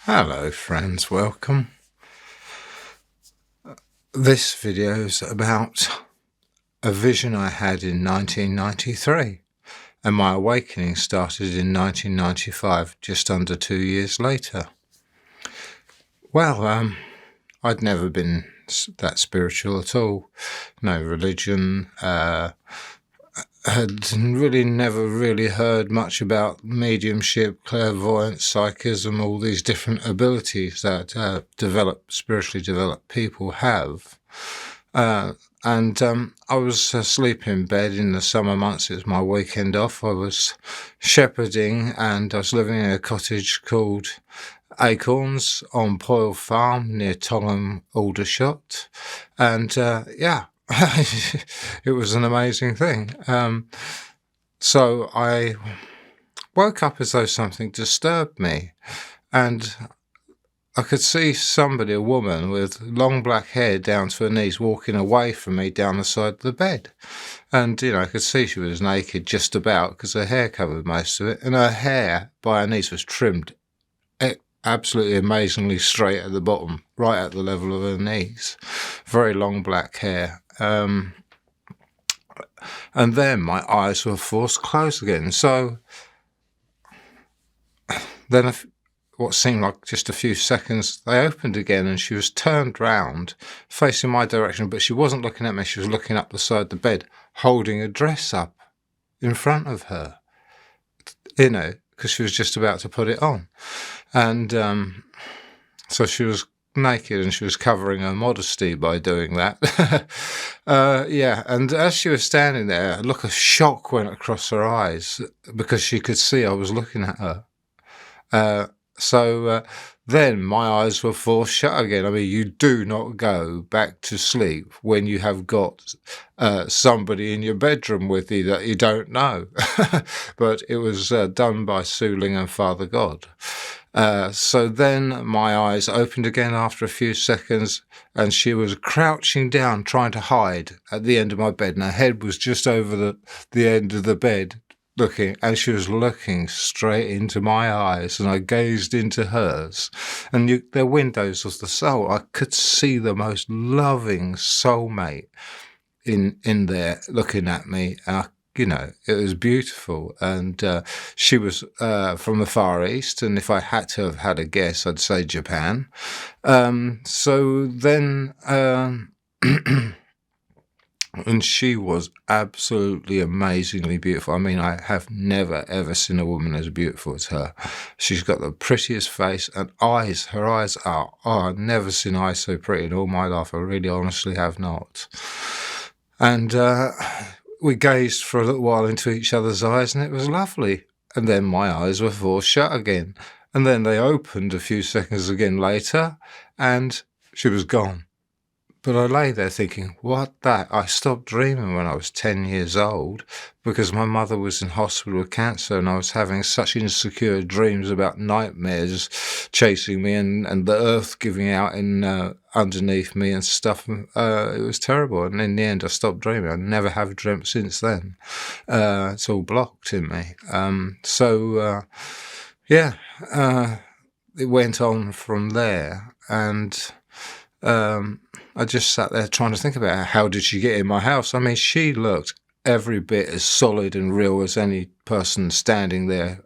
Hello friends, welcome. This video is about a vision I had in 1993, and my awakening started in 1995, just under 2 years later. Well, I'd never been that spiritual at all. No religion, had never really heard much about mediumship, clairvoyance, psychism, all these different abilities that spiritually developed people have. And I was asleep in bed in the summer months. It was my weekend off. I was shepherding, and I was living in a cottage called Acorns on Poyle Farm near Tongham, Aldershot. And it was an amazing thing. So I woke up as though something disturbed me, and I could see somebody, a woman with long black hair down to her knees, walking away from me down the side of the bed. And, I could see she was naked just about because her hair covered most of it, and her hair by her knees was trimmed absolutely amazingly straight at the bottom, right at the level of her knees. Very long black hair. And then my eyes were forced closed again. So then what seemed like just a few seconds, they opened again, and she was turned round, facing my direction, but she wasn't looking at me. She was looking up the side of the bed, holding a dress up in front of her, because she was just about to put it on. And so she was naked, and she was covering her modesty by doing that. And as she was standing there, a look of shock went across her eyes because she could see I was looking at her. So then my eyes were forced shut again. I mean, you do not go back to sleep when you have got somebody in your bedroom with you that you don't know. But it was done by Ling and Father God. So then my eyes opened again after a few seconds, and she was crouching down, trying to hide at the end of my bed, and her head was just over the end of the bed, looking, and she was looking straight into my eyes, and I gazed into hers, and they're windows of the soul. I could see the most loving soulmate in there looking at me. It was beautiful, and she was from the Far East, and if I had to have had a guess, I'd say Japan. So then and she was absolutely amazingly beautiful. I mean, I have never, ever seen a woman as beautiful as her. She's got the prettiest face and eyes. Her eyes are, I've never seen eyes so pretty in all my life. I really honestly have not. And we gazed for a little while into each other's eyes, and it was lovely. And then my eyes were forced shut again. And then they opened a few seconds again later, and she was gone. But I lay there thinking, what that? I stopped dreaming when I was 10 years old because my mother was in hospital with cancer, and I was having such insecure dreams about nightmares chasing me and the earth giving out underneath me and stuff. It was terrible. And in the end, I stopped dreaming. I never have dreamt since then. It's all blocked in me. It went on from there. And I just sat there trying to think about how did she get in my house. I mean, she looked every bit as solid and real as any person standing there.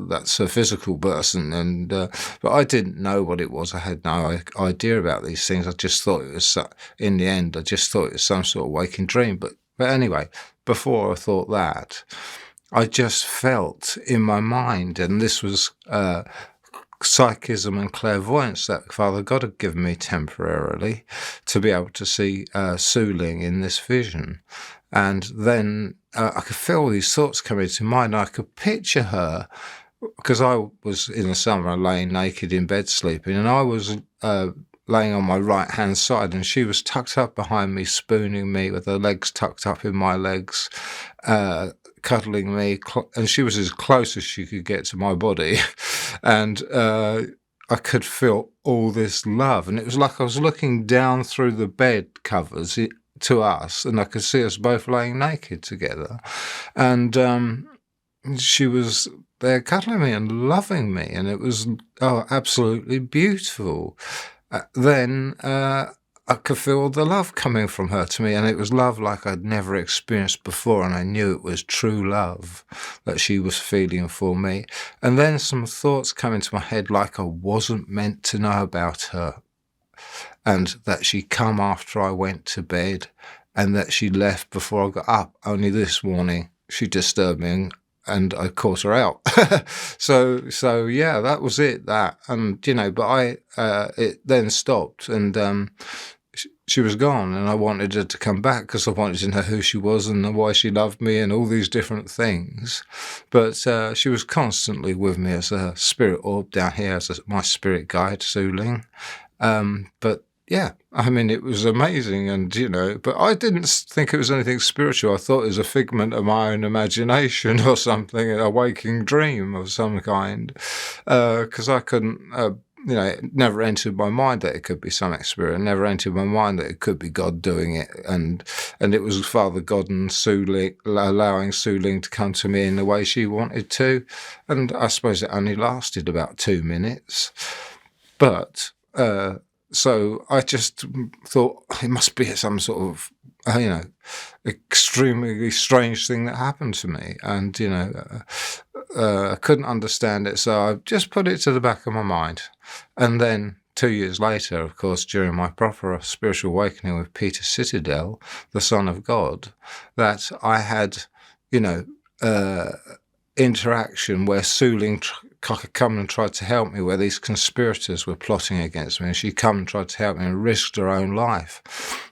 That's a physical person, but I didn't know what it was. I had no idea about these things. I just thought it was, in the end, I just thought it was some sort of waking dream. But anyway, before I thought that, I just felt in my mind, and this was psychism and clairvoyance that Father God had given me temporarily to be able to see Ling in this vision. And then I could feel these thoughts coming into mind. I could picture her, because I was in the summer laying naked in bed sleeping, and I was laying on my right hand side, and she was tucked up behind me, spooning me with her legs tucked up in my legs, cuddling me, and she was as close as she could get to my body. And I could feel all this love, and it was like I was looking down through the bed covers to us, and I could see us both laying naked together. And she was there cuddling me and loving me, and it was absolutely beautiful. Then I could feel the love coming from her to me, and it was love like I'd never experienced before, and I knew it was true love that she was feeling for me. And then some thoughts come into my head like I wasn't meant to know about her, and that she come after I went to bed, and that she left before I got up. Only this morning she disturbed me, and I caught her out. so yeah, that was it. And but it then stopped, and she was gone, and I wanted her to come back because I wanted to know who she was and why she loved me and all these different things. But she was constantly with me as a spirit orb down here, as my spirit guide, Ling. But yeah, I mean, it was amazing, and but I didn't think it was anything spiritual. I thought it was a figment of my own imagination or something, a waking dream of some kind, because I couldn't. It never entered my mind that it could be some spirit. It never entered my mind that it could be God doing it, and it was Father God and Ling, allowing Ling to come to me in the way she wanted to, and I suppose it only lasted about 2 minutes, but. So I just thought it must be some sort of, extremely strange thing that happened to me. And, I couldn't understand it. So I just put it to the back of my mind. And then 2 years later, of course, during my proper spiritual awakening with Peter Citadel, the Son of God, that I had, interaction where Ling come and tried to help me, where these conspirators were plotting against me, and she come and tried to help me and risked her own life,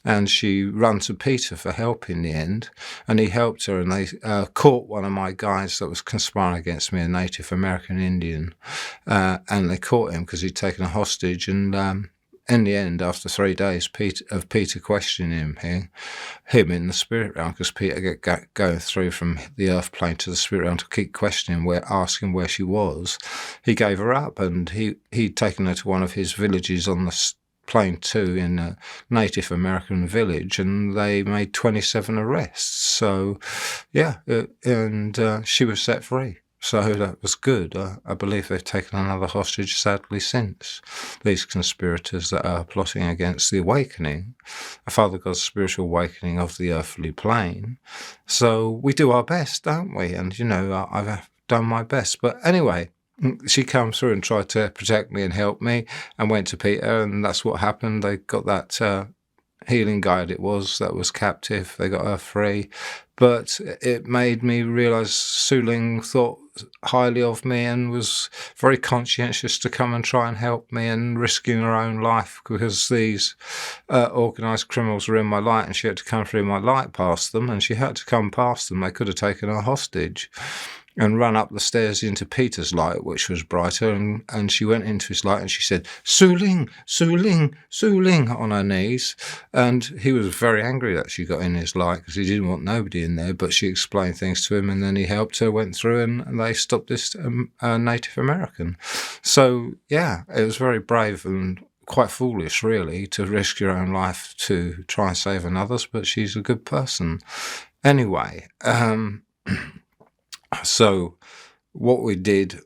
and she ran to Peter for help in the end, and he helped her, and they caught one of my guys that was conspiring against me, a Native American Indian, and they caught him because he'd taken a hostage, and in the end, after 3 days of Peter questioning him in the spirit realm, because Peter going through from the earth plane to the spirit realm to keep questioning, asking where she was, he gave her up, and he'd taken her to one of his villages on the plane too, in a Native American village, and they made 27 arrests. So, yeah, and she was set free. So that was good. I believe they've taken another hostage, sadly, since. These conspirators that are plotting against the awakening, Father God's spiritual awakening of the earthly plane. So we do our best, don't we? And, I've done my best. But anyway, she came through and tried to protect me and help me, and went to Peter, and that's what happened. They got that healing guide that was captive. They got her free. But it made me realise Ling thought highly of me and was very conscientious to come and try and help me, and risking her own life because these organised criminals were in my light, and she had to come through my light past them, and she had to come past them. They could have taken her hostage, and run up the stairs into Peter's light, which was brighter, and she went into his light, and she said, Ling, Ling, on her knees. And he was very angry that she got in his light, because he didn't want nobody in there, but she explained things to him, and then he helped her, went through, and they stopped this Native American. So, yeah, it was very brave and quite foolish, really, to risk your own life to try and save another's, but she's a good person. Anyway, so what we did,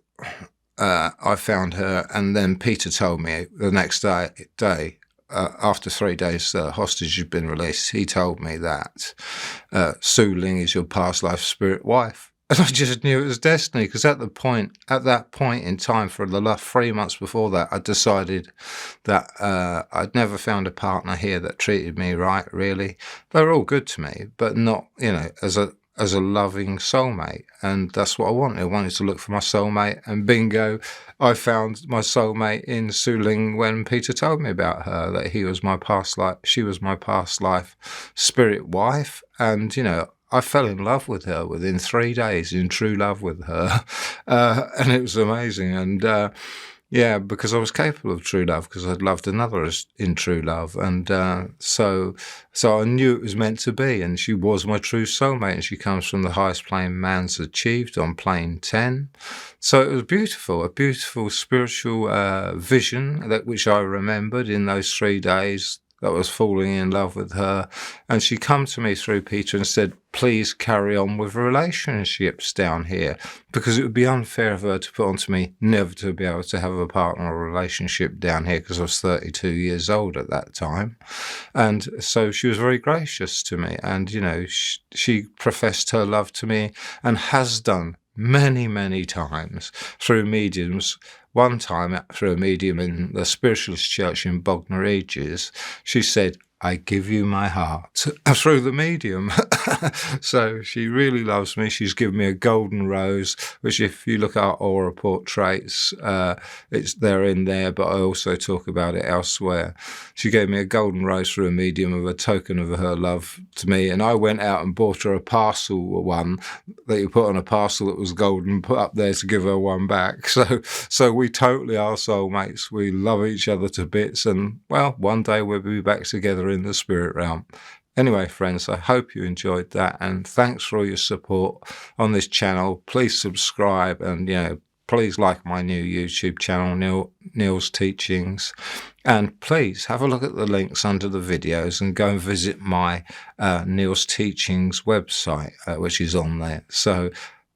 I found her, and then Peter told me the next day after 3 days the hostage had been released, he told me that Ling is your past life spirit wife. And I just knew it was destiny, because at that point in time, for the last 3 months before that, I decided that I'd never found a partner here that treated me right, really. They were all good to me, but not, as a loving soulmate. And that's what I wanted. I wanted to look for my soulmate, and bingo, I found my soulmate in Ling when Peter told me about her, that she was my past life spirit wife. And, I fell in love with her within 3 days, in true love with her. And it was amazing. And, yeah, because I was capable of true love, because I'd loved another in true love. And so I knew it was meant to be, and she was my true soulmate, and she comes from the highest plane man's achieved, on plane 10. So it was beautiful, a beautiful spiritual vision which I remembered in those 3 days. that was falling in love with her. And she come to me through Peter and said, please carry on with relationships down here, because it would be unfair of her to put onto me never to be able to have a partner or relationship down here, because I was 32 years old at that time. And so she was very gracious to me. And, you know, she professed her love to me and has done many, many times through mediums. One time through a medium in the Spiritualist Church in Bognor Regis, she said, I give you my heart, through the medium. So she really loves me. She's given me a golden rose, which if you look at aura portraits, they're in there, but I also talk about it elsewhere. She gave me a golden rose through a medium of a token of her love to me, and I went out and bought her a parcel one that you put on a parcel that was golden and put up there to give her one back. So we totally are soulmates. We love each other to bits, and well, one day we'll be back together in the spirit realm. Anyway, friends, I hope you enjoyed that, and thanks for all your support on this channel. Please subscribe, and, you know, please like my new YouTube channel, Neil's Teachings, and please have a look at the links under the videos and go and visit my Neil's Teachings website, which is on there. So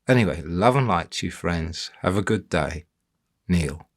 anyway, love and light to you, friends. Have a good day. Neil.